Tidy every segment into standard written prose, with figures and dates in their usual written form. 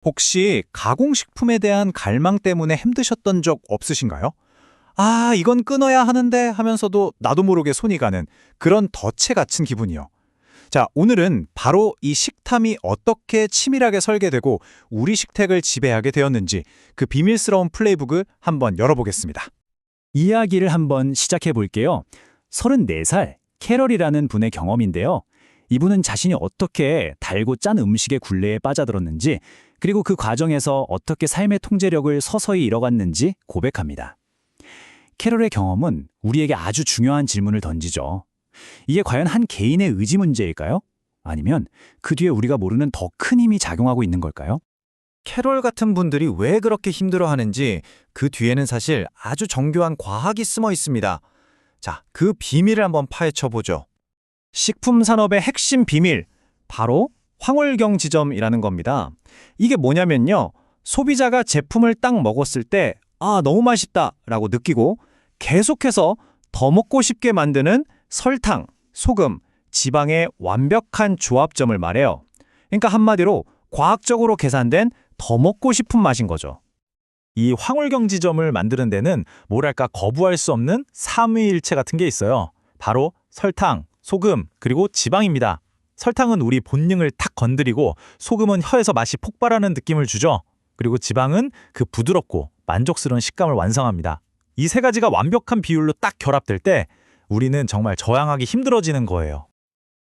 혹시 가공식품에 대한 갈망 때문에 힘드셨던 적 없으신가요? 아, 이건 끊어야 하는데 하면서도 나도 모르게 손이 가는 그런 덫에 갇힌 기분이요. 자, 오늘은 바로 이 식탐이 어떻게 치밀하게 설계되고 우리 식택을 지배하게 되었는지 그 비밀스러운 플레이북을 한번 열어보겠습니다. 이야기를 한번 시작해 볼게요. 34살 캐럴이라는 분의 경험인데요. 이분은 자신이 어떻게 달고 짠 음식의 굴레에 빠져들었는지, 그리고 그 과정에서 어떻게 삶의 통제력을 서서히 잃어갔는지 고백합니다. 캐럴의 경험은 우리에게 아주 중요한 질문을 던지죠. 이게 과연 한 개인의 의지 문제일까요? 아니면 그 뒤에 우리가 모르는 더 큰 힘이 작용하고 있는 걸까요? 캐롤 같은 분들이 왜 그렇게 힘들어하는지 그 뒤에는 사실 아주 정교한 과학이 숨어 있습니다. 자, 그 비밀을 한번 파헤쳐보죠. 식품 산업의 핵심 비밀, 바로 황홀경 지점이라는 겁니다. 이게 뭐냐면요. 소비자가 제품을 딱 먹었을 때 아, 너무 맛있다 라고 느끼고 계속해서 더 먹고 싶게 만드는 설탕, 소금, 지방의 완벽한 조합점을 말해요. 그러니까 한마디로 과학적으로 계산된 더 먹고 싶은 맛인 거죠. 이 황홀경 지점을 만드는 데는 뭐랄까 거부할 수 없는 삼위일체 같은 게 있어요. 바로 설탕, 소금, 그리고 지방입니다. 설탕은 우리 본능을 탁 건드리고 소금은 혀에서 맛이 폭발하는 느낌을 주죠. 그리고 지방은 그 부드럽고 만족스러운 식감을 완성합니다. 이 세 가지가 완벽한 비율로 딱 결합될 때 우리는 정말 저항하기 힘들어지는 거예요.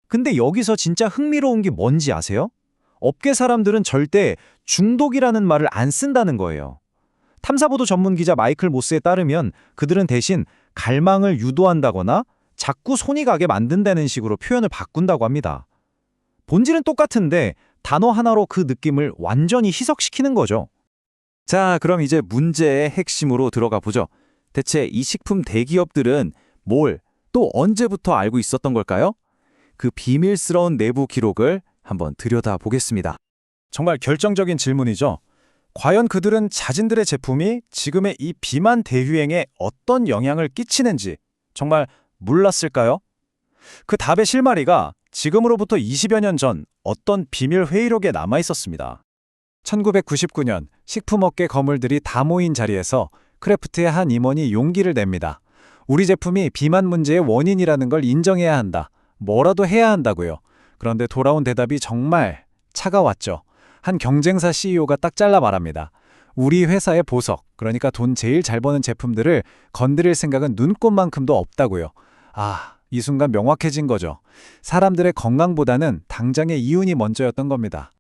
근데 여기서 진짜 흥미로운 게 뭔지 아세요? 업계 사람들은 절대 중독이라는 말을 안 쓴다는 거예요. 탐사보도 전문 기자 마이클 모스에 따르면 그들은 대신 갈망을 유도한다거나 자꾸 손이 가게 만든다는 식으로 표현을 바꾼다고 합니다. 본질은 똑같은데 단어 하나로 그 느낌을 완전히 희석시키는 거죠. 자, 그럼 이제 문제의 핵심으로 들어가 보죠. 대체 이 식품 대기업들은 뭘 또 언제부터 알고 있었던 걸까요? 그 비밀스러운 내부 기록을 한번 들여다보겠습니다. 정말 결정적인 질문이죠. 과연 그들은 자신들의 제품이 지금의 이 비만 대유행에 어떤 영향을 끼치는지 정말 몰랐을까요? 그 답의 실마리가 지금으로부터 20여 년 전 어떤 비밀 회의록에 남아 있었습니다. 1999년 식품업계 거물들이 다 모인 자리에서 크래프트의 한 임원이 용기를 냅니다. 우리 제품이 비만 문제의 원인이라는 걸 인정해야 한다. 뭐라도 해야 한다고요. 그런데 돌아온 대답이 정말 차가웠죠. 한 경쟁사 CEO가 딱 잘라 말합니다. 우리 회사의 보석, 그러니까 돈 제일 잘 버는 제품들을 건드릴 생각은 눈꼽만큼도 없다고요. 아, 이 순간 명확해진 거죠. 사람들의 건강보다는 당장의 이윤이 먼저였던 겁니다.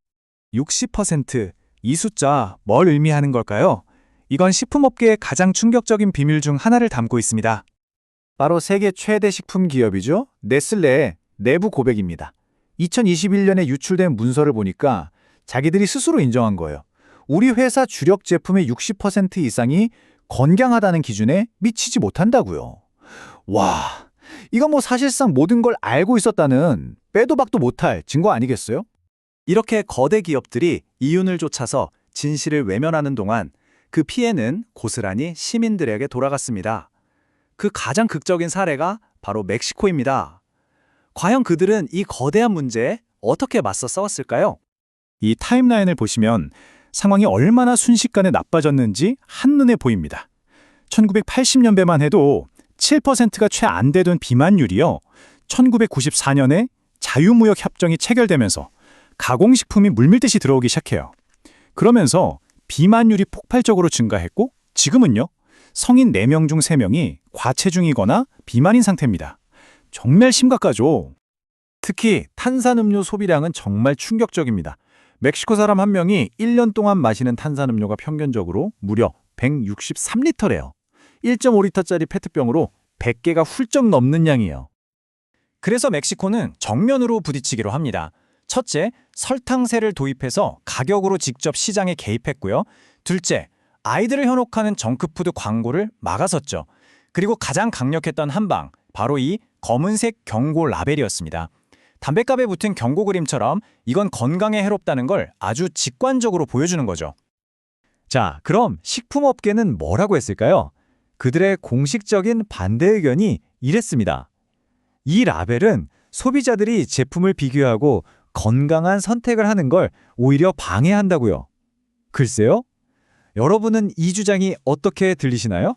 60%, 이 숫자 뭘 의미하는 걸까요? 이건 식품업계의 가장 충격적인 비밀 중 하나를 담고 있습니다. 바로 세계 최대 식품 기업이죠. 네슬레의 내부 고백입니다. 2021년에 유출된 문서를 보니까 자기들이 스스로 인정한 거예요. 우리 회사 주력 제품의 60% 이상이 건강하다는 기준에 미치지 못한다고요. 와, 이건 뭐 사실상 모든 걸 알고 있었다는 빼도 박도 못할 증거 아니겠어요? 이렇게 거대 기업들이 이윤을 쫓아서 진실을 외면하는 동안 그 피해는 고스란히 시민들에게 돌아갔습니다. 그 가장 극적인 사례가 바로 멕시코입니다. 과연 그들은 이 거대한 문제에 어떻게 맞서 싸웠을까요? 이 타임라인을 보시면 상황이 얼마나 순식간에 나빠졌는지 한눈에 보입니다. 1980년대만 해도 7%가 채 안 되던 비만율이요. 1994년에 자유무역 협정이 체결되면서 가공식품이 물밀듯이 들어오기 시작해요. 그러면서 비만율이 폭발적으로 증가했고 지금은요. 성인 4명 중 3명이 과체중이거나 비만인 상태입니다. 정말 심각하죠. 특히 탄산음료 소비량은 정말 충격적입니다. 멕시코 사람 1명이 1년 동안 마시는 탄산음료가 평균적으로 무려 163리터래요. 1.5리터짜리 페트병으로 100개가 훌쩍 넘는 양이에요. 그래서 멕시코는 정면으로 부딪히기로 합니다. 첫째, 설탕세를 도입해서 가격으로 직접 시장에 개입했고요. 둘째, 아이들을 현혹하는 정크푸드 광고를 막아섰죠. 그리고 가장 강력했던 한방, 바로 이 검은색 경고 라벨이었습니다. 담뱃갑에 붙은 경고 그림처럼 이건 건강에 해롭다는 걸 아주 직관적으로 보여주는 거죠. 자, 그럼 식품업계는 뭐라고 했을까요? 그들의 공식적인 반대 의견이 이랬습니다. 이 라벨은 소비자들이 제품을 비교하고 건강한 선택을 하는 걸 오히려 방해한다고요. 글쎄요. 여러분은 이 주장이 어떻게 들리시나요?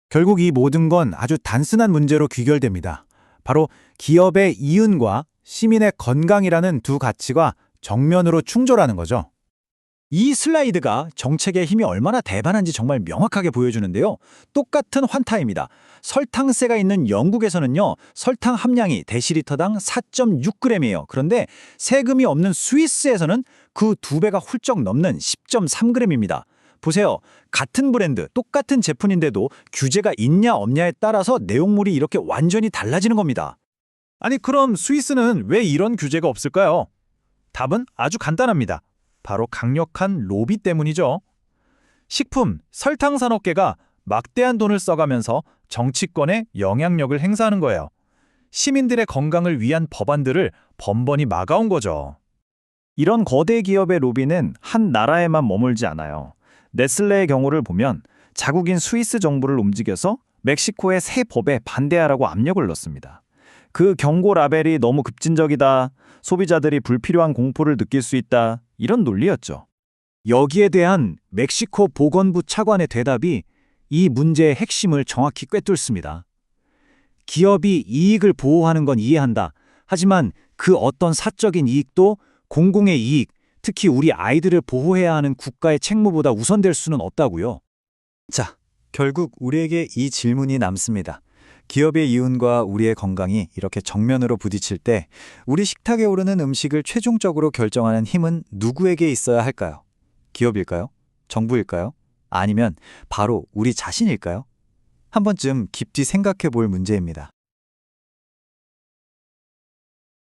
결국 이 모든 건 아주 단순한 문제로 귀결됩니다. 바로 기업의 이윤과 시민의 건강이라는 두 가치가 정면으로 충돌하는 거죠. 이 슬라이드가 정책의 힘이 얼마나 대단한지 정말 명확하게 보여주는데요. 똑같은 환타입니다. 설탕세가 있는 영국에서는요, 설탕 함량이 데시리터당 4.6g이에요. 그런데 세금이 없는 스위스에서는 그 2배가 훌쩍 넘는 10.3g입니다. 보세요. 같은 브랜드, 똑같은 제품인데도 규제가 있냐 없냐에 따라서 내용물이 이렇게 완전히 달라지는 겁니다. 아니 그럼 스위스는 왜 이런 규제가 없을까요? 답은 아주 간단합니다. 바로 강력한 로비 때문이죠. 식품, 설탕 산업계가 막대한 돈을 써가면서 정치권에 영향력을 행사하는 거예요. 시민들의 건강을 위한 법안들을 번번이 막아온 거죠. 이런 거대 기업의 로비는 한 나라에만 머물지 않아요. 네슬레의 경우를 보면 자국인 스위스 정부를 움직여서 멕시코의 새 법에 반대하라고 압력을 넣습니다. 그 경고 라벨이 너무 급진적이다, 소비자들이 불필요한 공포를 느낄 수 있다, 이런 논리였죠. 여기에 대한 멕시코 보건부 차관의 대답이 이 문제의 핵심을 정확히 꿰뚫습니다. 기업이 이익을 보호하는 건 이해한다. 하지만 그 어떤 사적인 이익도 공공의 이익, 특히 우리 아이들을 보호해야 하는 국가의 책무보다 우선될 수는 없다고요. 자, 결국 우리에게 이 질문이 남습니다. 기업의 이윤과 우리의 건강이 이렇게 정면으로 부딪힐 때 우리 식탁에 오르는 음식을 최종적으로 결정하는 힘은 누구에게 있어야 할까요? 기업일까요? 정부일까요? 아니면 바로 우리 자신일까요? 한 번쯤 깊이 생각해 볼 문제입니다.